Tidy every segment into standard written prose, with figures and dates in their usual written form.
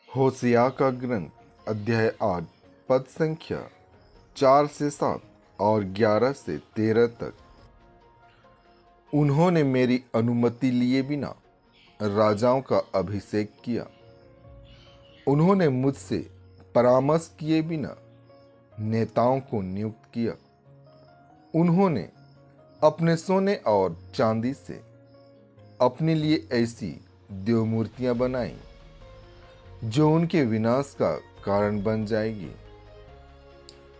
होसिया का ग्रंथ अध्याय 8 पद संख्या 4 से 7 और 11 से 13 तक। उन्होंने मेरी अनुमति लिए बिना राजाओं का अभिषेक किया। उन्होंने मुझसे परामर्श किए बिना नेताओं को नियुक्त किया। उन्होंने अपने सोने और चांदी से अपने लिए ऐसी देवमूर्तियां बनाई जो उनके विनाश का कारण बन जाएगी।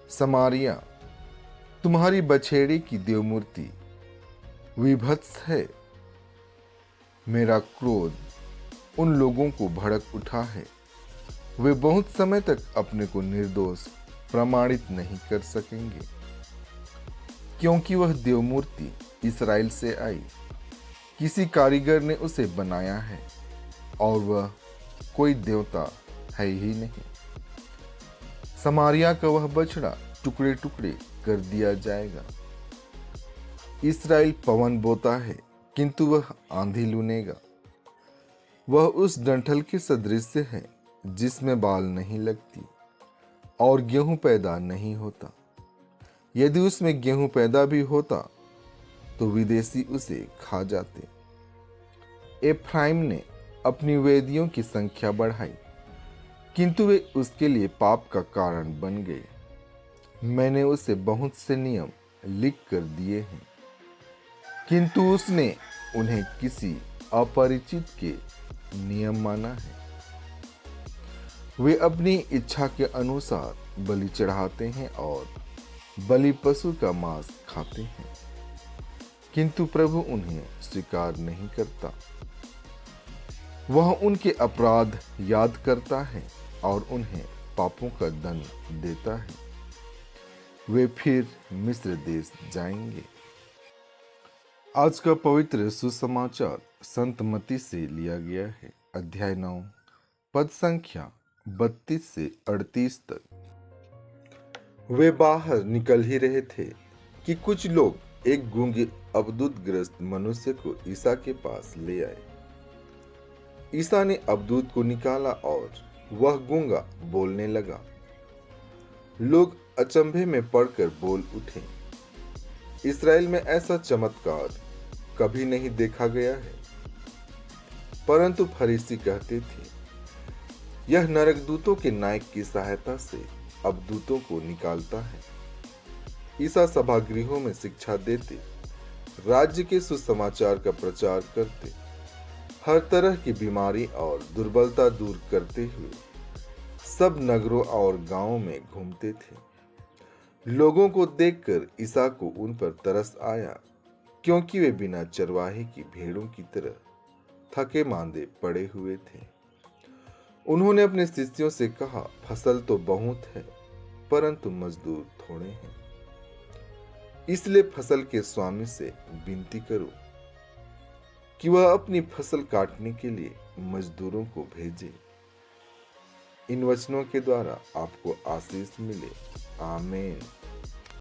समारिया, तुम्हारी बछेड़े की देवमूर्ति विभत्स है। मेरा क्रोध उन लोगों को भड़क उठा है। वे बहुत समय तक अपने को निर्दोष प्रमाणित नहीं कर सकेंगे, क्योंकि वह देवमूर्ति इस्राएल से आई। किसी कारीगर ने उसे बनाया है और वह कोई देवता है ही नहीं। समारिया का वह बछड़ा टुकड़े टुकड़े कर दिया जाएगा। इस्राएल पवन बोता है, किंतु वह आंधी लूनेगा। वह उस डंठल के सदृश है जिसमें बाल नहीं लगती और गेहूं पैदा नहीं होता। यदि उसमें गेहूं पैदा भी होता तो विदेशी उसे खा जाते। एफ्राइम ने अपनी वेदियों की संख्या बढ़ाई, किंतु वे उसके लिए पाप का कारण बन गए। मैंने उसे बहुत से नियम लिख कर दिए हैं, किंतु उसने उन्हें किसी अपरिचित के नियम माना है। वे अपनी इच्छा के अनुसार बलि चढ़ाते हैं और बलि पशु का मांस खाते हैं, किंतु प्रभु उन्हें स्वीकार नहीं करता। वह उनके अपराध याद करता है और उन्हें पापों का दंड देता है। वे फिर मिस्र देश जाएंगे। आज का पवित्र सुसमाचार संत मत्ती से लिया गया है। अध्याय 9 पद संख्या 32 से 38 तक। वे बाहर निकल ही रहे थे कि कुछ लोग एक गूंगे अबदूतग्रस्त मनुष्य को ईसा के पास ले आए। ईसा ने अबदूत को निकाला और वह गूंगा बोलने लगा। लोग अचंभे में पड़कर बोल उठे, इस्राएल में ऐसा चमत्कार कभी नहीं देखा गया है। परंतु फरीसी कहते थे, यह नरकदूतों के नायक की सहायता से अबदूतों को निकालता है। ईसा सभागृहों में शिक्षा देते, राज्य के सुसमाचार का प्रचार करते, हर तरह की बीमारी और दुर्बलता दूर करते हुए सब नगरों और गांवों में घूमते थे। लोगों को देखकर ईसा को उन पर तरस आया, क्योंकि वे बिना चरवाहे की भेड़ों की तरह थके मांदे पड़े हुए थे। उन्होंने अपने शिष्यों से कहा, फसल तो बहुत है, परंतु मजदूर थोड़े हैं। इसलिए फसल के स्वामी से विनती करो कि वह अपनी फसल काटने के लिए मजदूरों को भेजे। इन वचनों के द्वारा आपको आशीष मिले। आमीन।